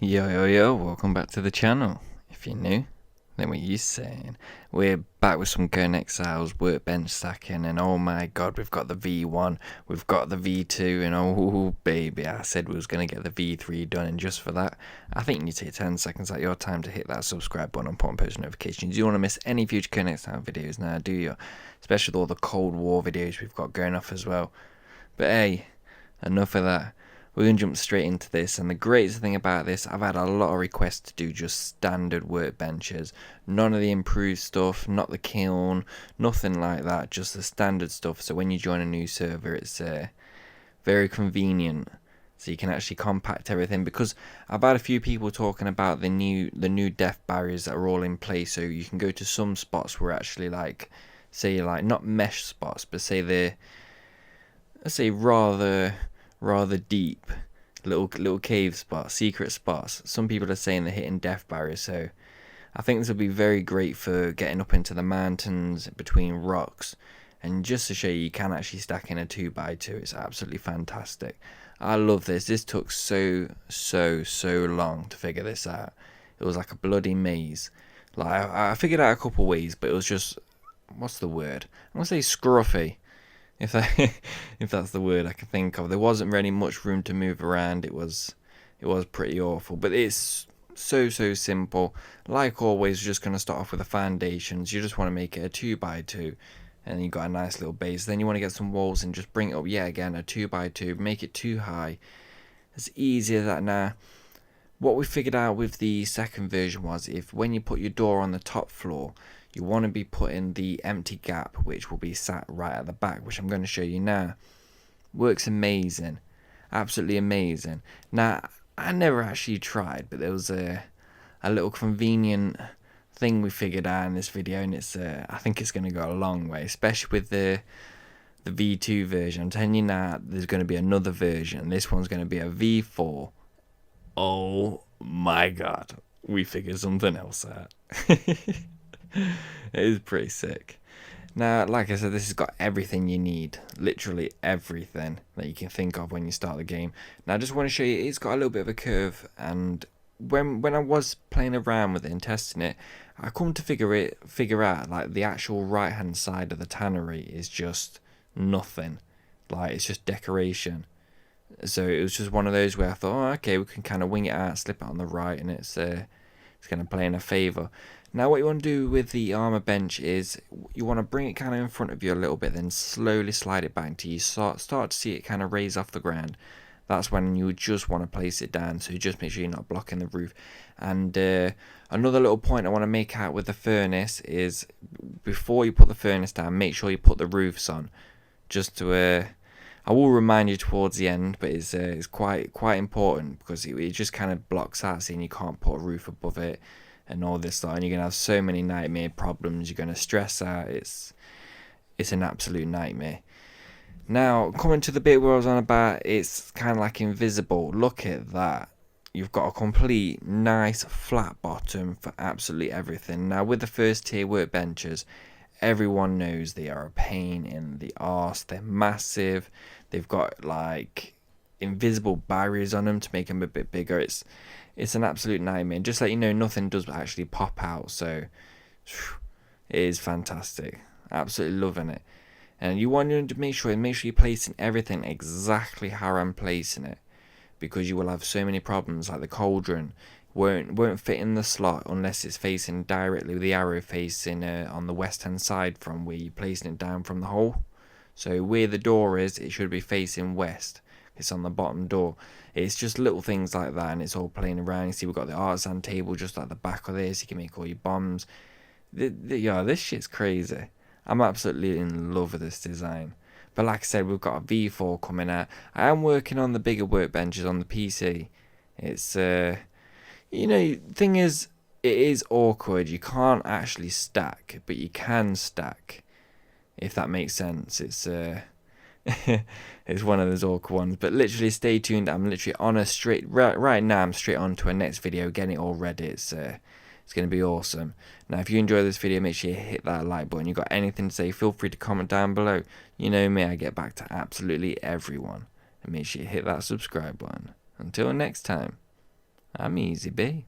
Yo, welcome back to the channel. If you're new, then what are you saying? We're back with some Conan Exiles workbench stacking, and oh my god, we've got the V1, we've got the V2, and oh baby, I said we was going to get the V3 done, and just for that, I think you need to take 10 seconds out of your time to hit that subscribe button and put on post notifications. You don't want to miss any future Conan Exiles videos now, do you? Especially with all the Cold War videos we've got going off as well. But hey, enough of that. We're going to jump straight into this, and the greatest thing about this, I've had a lot of requests to do just standard workbenches. None of the improved stuff, not the kiln, nothing like that, just the standard stuff. So when you join a new server, it's very convenient. So you can actually compact everything, because I've had a few people talking about the new depth barriers that are all in place. So you can go to some spots where actually, like, say like not mesh spots, but say they're, let's say rather deep little cave spots, secret spots. Some people are saying they're hitting depth barriers, so I think this will be very great for getting up into the mountains between rocks. And just to show you can actually stack in a 2x2, it's absolutely fantastic. I love this. This took so long to figure this out. It was like a bloody maze. Like I figured out a couple ways, but it was just, what's the word? I'm gonna say scruffy. If that's the word I can think of. There wasn't really much room to move around. It was pretty awful. But it's so simple. Like always, we're just going to start off with the foundations. You just want to make it a 2x2. And you got a nice little base. Then you want to get some walls and just bring it up yet again, a 2x2. Make it too high. It's easy as that now. What we figured out with the second version was, if when you put your door on the top floor, you want to be putting the empty gap, which will be sat right at the back, which I'm going to show you now. Works amazing, absolutely amazing. Now, I never actually tried, but there was a little convenient thing we figured out in this video, and it's I think it's going to go a long way, especially with the V2 version. I'm telling you now, there's going to be another version. This one's going to be a V4. Oh my god, we figured something else out. It is pretty sick. Now, like I said, this has got everything you need. Literally everything that you can think of when you start the game. Now, I just want to show you, it's got a little bit of a curve. And when I was playing around with it and testing it, I come to figure out, like, the actual right-hand side of the tannery is just nothing. Like, it's just decoration. So it was just one of those where I thought, oh, okay, we can kind of wing it out, slip it on the right, and it's going to play in a favour. Now what you want to do with the armor bench is you want to bring it kind of in front of you a little bit, then slowly slide it back until you start to see it kind of raise off the ground. That's when you just want to place it down, so you just make sure you're not blocking the roof. And another little point I want to make out with the furnace is, before you put the furnace down, make sure you put the roofs on. Just to I will remind you towards the end, but it's quite important, because it just kind of blocks out, seeing you can't put a roof above it and all this stuff, and you're gonna have so many nightmare problems. You're gonna stress out. It's an absolute nightmare. Now, coming to the bit where I was on about, it's kind of like invisible. Look at that. You've got a complete nice flat bottom for absolutely everything. Now, with the first tier workbenches, everyone knows they are a pain in the arse. They're massive. They've got like invisible barriers on them to make them a bit bigger. It's an absolute nightmare. Just let you know, nothing does actually pop out, so it is fantastic. Absolutely loving it. And you want to make sure you're placing everything exactly how I'm placing it, because you will have so many problems. Like the cauldron won't fit in the slot unless it's facing directly, with the arrow facing on the west hand side from where you're placing it down from the hole. So where the door is, it should be facing west. It's on the bottom door. It's just little things like that, and it's all playing around. You see, we've got the artisan table just like the back of this. You can make all your bombs. Yeah, this shit's crazy. I'm absolutely in love with this design. But like I said, we've got a V4 coming out. I am working on the bigger workbenches on the PC. It's thing is, it is awkward. You can't actually stack, but you can stack, if that makes sense. It's it's one of those awkward ones. But literally, stay tuned. I'm literally on a straight right now. I'm straight on to a next video, getting it all ready. It's It's going to be awesome. Now, if you enjoy this video, make sure you hit that like button. You got anything to say, feel free to comment down below. You know me, I get back to absolutely everyone. And make sure you hit that subscribe button. Until next time, I'm EzyB.